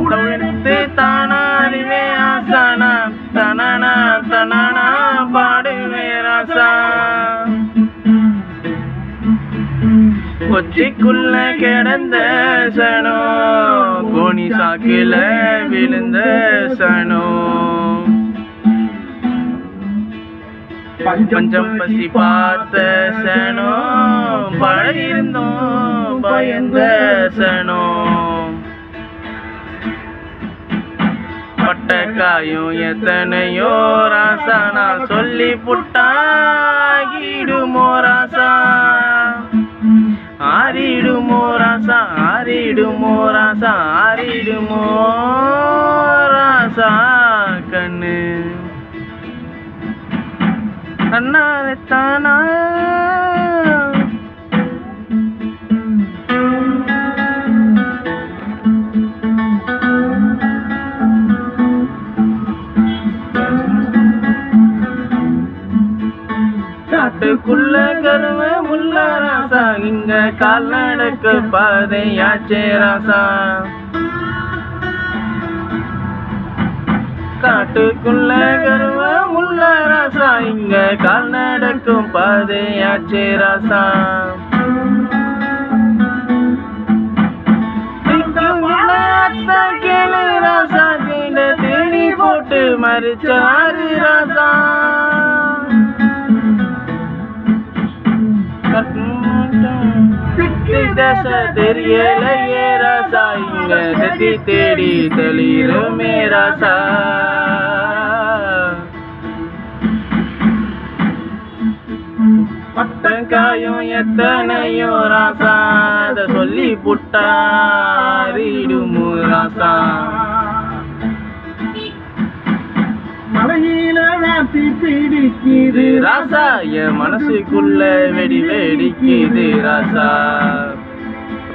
தவிர்த்து தானாதிவே ஆசானா தனனா தனனா பாடுவே ராசா கொச்சிக்குள்ள கிடந்த சனோ கோணி சாக்கில விழுந்த சனோ பஞ்சம் பசி பார்த்த சனோ பழையிருந்தோம் பயந்த சனோ பட்ட காயும் எத்தனையோ ராசா நான் சொல்லி புட்டாகிடுமோ ராசா ஆறிடுமோ ராசா ஆறிடுமோ ராசா ஆறிடுமோ ராசா கண்ணு அண்ணாவே தானா காட்டுக்குள்ள கருவ முள்ள ராசா இங்க கால் நடக்க பாதையாச்சே ராசா காட்டுக்குள்ள கருவ முள்ள ராசா இங்க கால் நடக்கும் பாதையாச்சே ராசா கேளு ராசா கீழ தேடி போட்டு மறிச்சாரு ராசா தச தெரியலையே ராசா இங்க கத்தி தேடி தளிருமே ராசா பட்டங்காயும் எத்தனையோ ராசா அத சொல்லி புட்டாரிடுமோ ராசா மலையில வாத்தி பிடிக்குது ராசா என் மனசுக்குள்ள வெடி வெடிக்குது ராசா